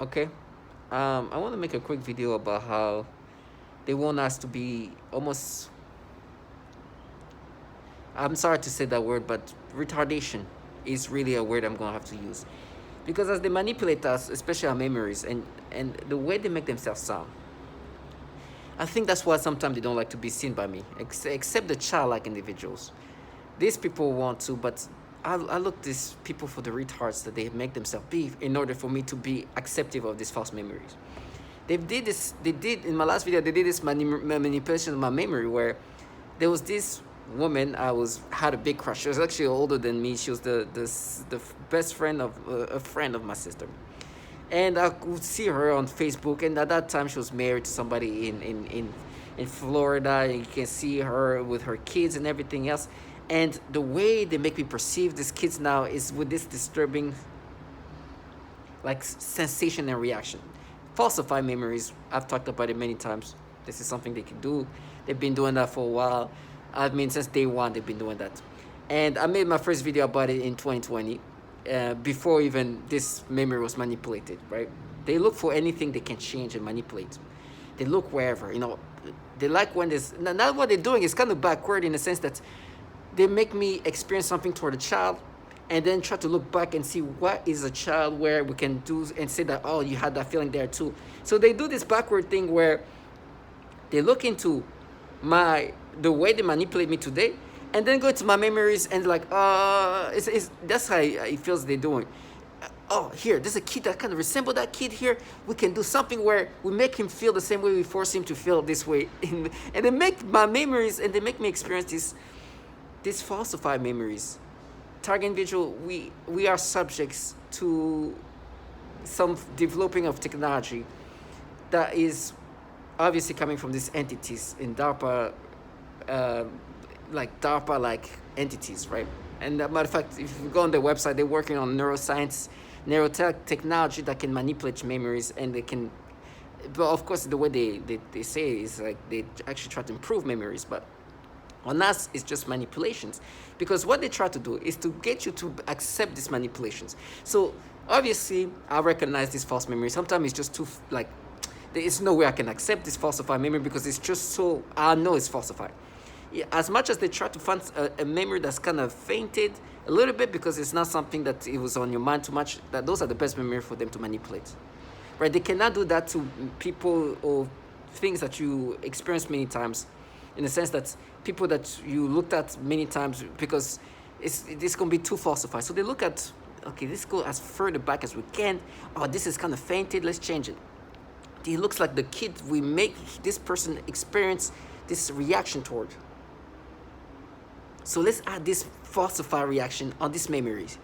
Okay. I want to make a quick video about how they want us to be almost, I'm sorry to say that word, but retardation is really a word I'm going to have to use. Because as they manipulate us, especially our memories, and the way they make themselves sound, I think that's why sometimes they don't like to be seen by me, except the childlike individuals. These people want to, but I look these people for the retards that they make themselves be in order for me to be acceptive of these false memories. They did in my last video, they did this manipulation of my memory where there was this woman I was had a big crush. She was actually older than me. She was the best friend of a friend of my sister, and I could see her on Facebook. And at that time, she was married to somebody in Florida, and you can see her with her kids and everything else. And the way they make me perceive these kids now is with this disturbing, like, sensation and reaction. Falsify memories. I've talked about it many times. This is something they can do. They've been doing that for a while. I mean, since day one, they've been doing that. And I made my first video about it in 2020, before even this memory was manipulated, right? They look for anything they can change and manipulate. They look wherever, They like when there's, now what they're doing is kind of backward in the sense that they make me experience something toward a child and then try to look back and see what is a child where we can do and say that, oh, you had that feeling there too. So they do this backward thing where they look into the way they manipulate me today and then go to my memories and like, that's how it feels they're doing. Oh, here, there's a kid that kind of resembles that kid here. We can do something where we make him feel the same way we force him to feel this way. And they make my memories and they make me experience these falsified memories. Target individual, we are subjects to some developing of technology that is obviously coming from these entities in DARPA, uh, like DARPA-like entities, right? And as a matter of fact, if you go on their website, they're working on neuroscience, neurotech technology that can manipulate memories, and they can. But of course, the way they say is like they actually try to improve memories, but on us, it's just manipulations. Because what they try to do is to get you to accept these manipulations. So obviously, I recognize this false memory. Sometimes it's just too, like, there is no way I can accept this falsified memory because it's just so, I know it's falsified. Yeah, as much as they try to find a memory that's kind of fainted a little bit because it's not something that it was on your mind too much, that those are the best memory for them to manipulate. Right? They cannot do that to people or things that you experience many times, in the sense that people that you looked at many times, because it's going to be too falsified. So they look at, okay, let's go as further back as we can. Oh, this is kind of fainted. Let's change it. It looks like the kid we make this person experience this reaction toward. So let's add this falsified reaction on these memories.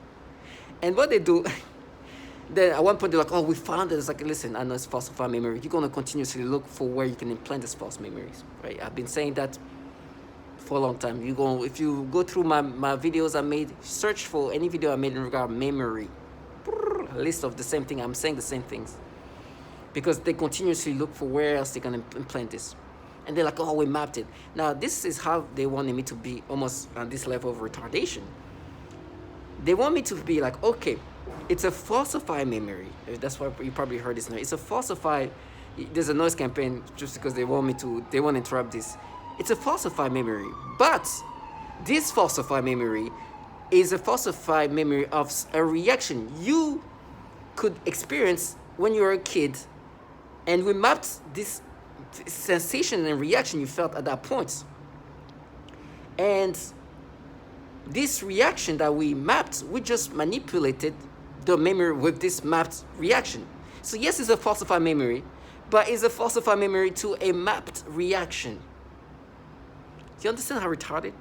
And what they do, then at one point they're like, oh, we found it. It's like, listen, I know it's falsified memory. You're going to continuously look for where you can implant these false memories, right? I've been saying that for a long time. If you go through my videos I made, search for any video I made in regard to memory, a list of the same thing. I'm saying the same things because they continuously look for where else they can implant this. And they're like, oh, we mapped it. Now, this is how they wanted me to be, almost on this level of retardation. They want me to be like, okay, it's a falsified memory. That's why you probably heard this now. It's a falsified, there's a noise campaign just because they want to interrupt this. It's a falsified memory. But this falsified memory is a falsified memory of a reaction you could experience when you were a kid. And we mapped this sensation and reaction you felt at that point. And this reaction that we mapped, we just manipulated the memory with this mapped reaction. So yes, it's a falsified memory, but it's a falsified memory to a mapped reaction. Do you understand how retarded?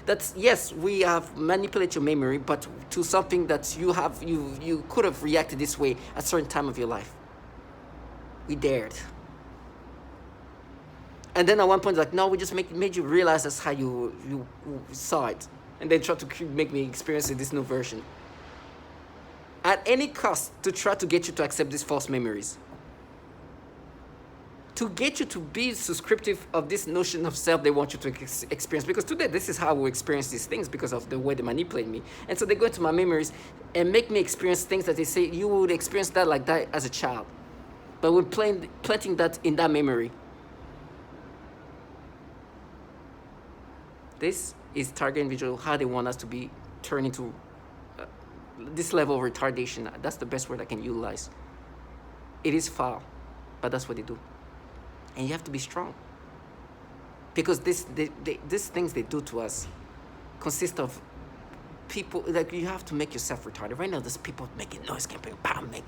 That's, yes, we have manipulated your memory, but to something that you could have reacted this way at a certain time of your life. We dared. And then at one point, like, no, we just made you realize that's how you saw it. And then try to make me experience this new version. At any cost to try to get you to accept these false memories. to get you to be subscriptive of this notion of self they want you to experience. Because today, this is how we experience these things because of the way they manipulate me. And so they go into my memories and make me experience things that they say you would experience that like that as a child. But we're planting that in that memory. This is target individual, how they want us to be turned into this level of retardation. That's the best word I can utilize. It is foul, but that's what they do. And you have to be strong. Because these things they do to us consist of people, like you have to make yourself retarded. Right now, there's people making noise campaign, bam, they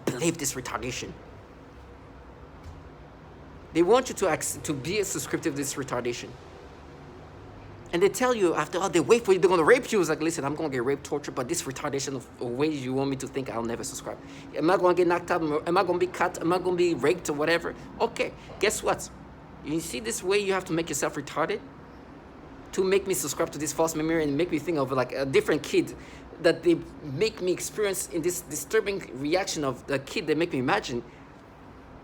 believe this retardation. They want you to be a subscriptive to this retardation. And they tell you after all, they wait for you, they're gonna rape you. It's like, listen, I'm gonna get raped, tortured, but this retardation of ways you want me to think, I'll never subscribe. Am I gonna get knocked out? Am I gonna be cut? Am I gonna be raped or whatever? Okay, guess what? You see this way you have to make yourself retarded? To make me subscribe to this false memory and make me think of like a different kid that they make me experience in this disturbing reaction of the kid they make me imagine,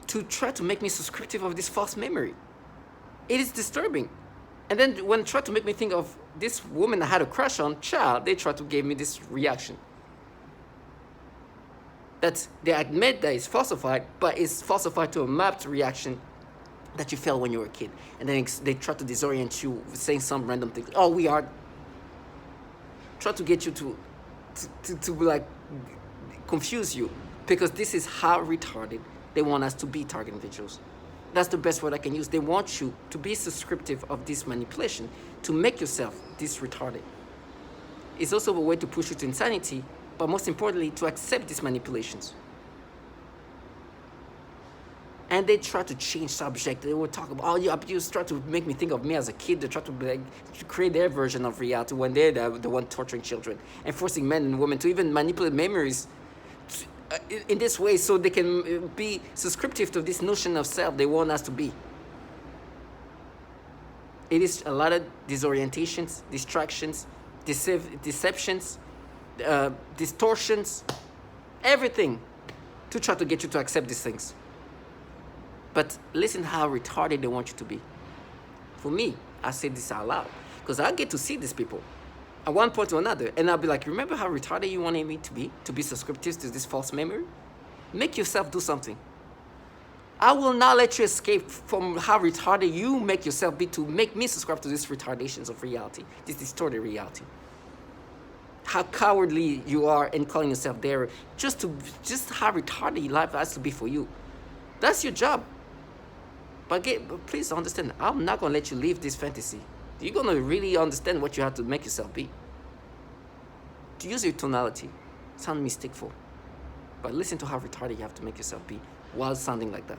to try to make me subscriptive of this false memory. It is disturbing. And then when they try to make me think of this woman I had a crush on, child, they try to give me this reaction. That they admit that it's falsified, but it's falsified to a mapped reaction that you felt when you were a kid. And then they try to disorient you saying some random thing. Oh, we are. Try to get you to like confuse you. Because this is how retarded they want us to be, target individuals. That's the best word I can use. They want you to be subscriptive of this manipulation, to make yourself this retarded. It's also a way to push you to insanity, but most importantly, to accept these manipulations. And they try to change subject. They will talk about, oh, you abuse, try to make me think of me as a kid. They try to create their version of reality when they're the one torturing children and forcing men and women to even manipulate memories in this way so they can be subscriptive to this notion of self they want us to be. It is a lot of disorientations, distractions, deceptions, distortions, everything to try to get you to accept these things. But listen how retarded they want you to be. For me, I say this out loud because I get to see these people at one point or another, and I'll be like, remember how retarded you wanted me to be subscriptive to this false memory? Make yourself do something. I will not let you escape from how retarded you make yourself be to make me subscribe to these retardations of reality, this distorted reality. How cowardly you are in calling yourself there, just how retarded life has to be for you. That's your job. But please understand, I'm not going to let you live this fantasy. You're going to really understand what you have to make yourself be. To use your tonality, sound mistakeful. But listen to how retarded you have to make yourself be while sounding like that.